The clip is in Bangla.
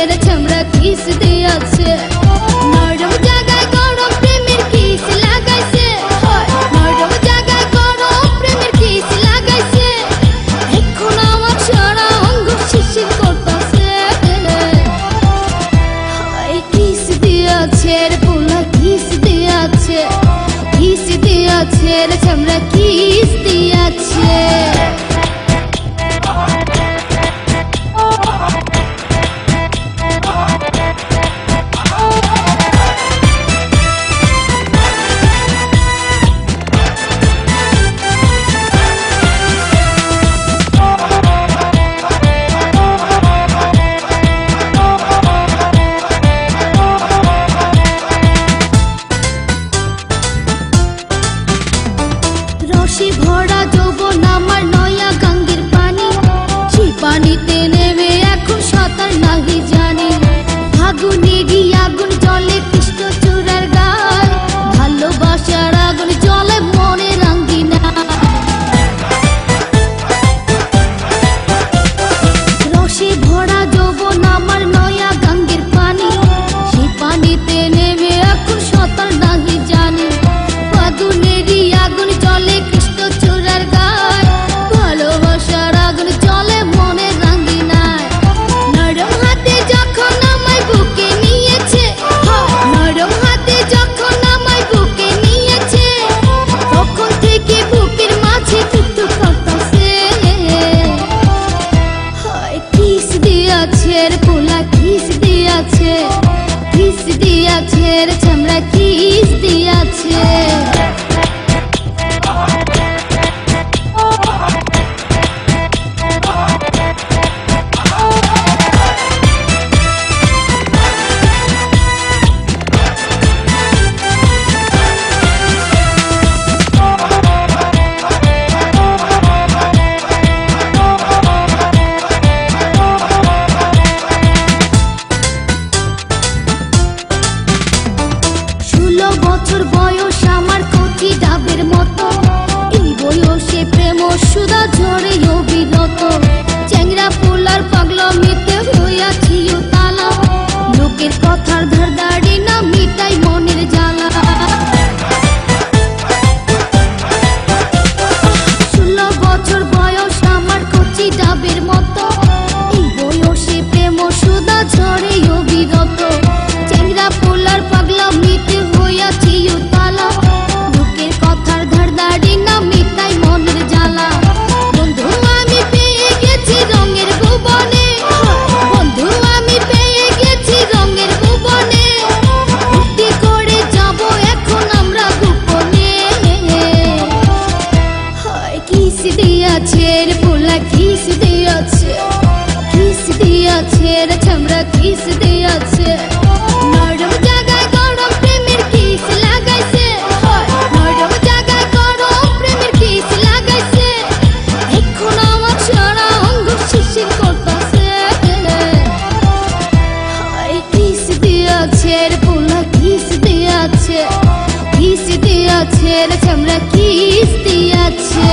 রে চামড়া কিস দিয়াছে নরম জায়গায় গরম প্রেমের কিস লাগাইছে নরম জায়গায় গরম প্রেমের কিস লাগাইছে এখন আমার সারা অঙ্গ শিশির করতেছে কিস দিয়াছে রে পোলা কিস দিয়াছে রে চামড়া কিস দিয়াছে রসে ভরা যৌবন আমার নয়া গঙ্গের পানি সেই পানিতে নেমে এখন সাঁতার নাহি জানি ফাগুনেরই আগুন জলে কৃষ্ণ চূড়ার গায় ভালোবাসার আগুন জলে মনে রাঙ্গিনা রসে ভরা যৌবন আমার নয়া গঙ্গের পানি সেই পানিতে নেমে এখন সাঁতার নাহি জানি ফাগুনেরই আগুন জলে কৃষ্ণ চূড়ার গায় ভালোবাসার আগুন জলে মনে রাঙ্গিনায় নরম হাতে যখন আমায় বুকে নিয়েছে নরম হাতে যখন আমায় বুকে নিয়েছে তখন থেকে বুকের মাঝে টুকটুক করতেছে কিস দিয়াছে রে পোলা কিস দিয়াছে রে চামড়া কিস দিয়াছে বছর বয়স আমার কচি ডাবের মতো এই বয়সে প্রেম সুধা ঝরে অবিরত চ্যাংরা পোলার পাগলামিতে হইয়াছি তালা লোকের কথার ধারদাড়ি না মিটাই মনের জ্বালা 16 বছর বয়স আমার কচি ডাবের মতো এই বয়সে প্রেম সুধা ঝরে অবিরত চ্যাংরা পোলার পাগলামিতে হইয়াছি তালা লোকের কথার ধারদাড়ি না মিটাই মনের জ্বালা বন্ধু আমি পেয়ে গেছি রঙের ভুবনে বন্ধু আমি পেয়ে গেছি রঙের ভুবনে ফুর্তি করে যাব এখন আমরা গোপনে কিস দিয়াছে রে পোলা কিস দিয়াছে রে চামড়া কিস দিয়াছে নরম জায়গায় গরম প্রেমের কিস লাগাইছে নরম জায়গায় গরম প্রেমের কিস লাগাইছে এখন আমার সারা অঙ্গ শিশির করতেছে কিস দিয়াছে রে পোলা কিস দিয়াছে রে চামড়া কিস দিয়াছে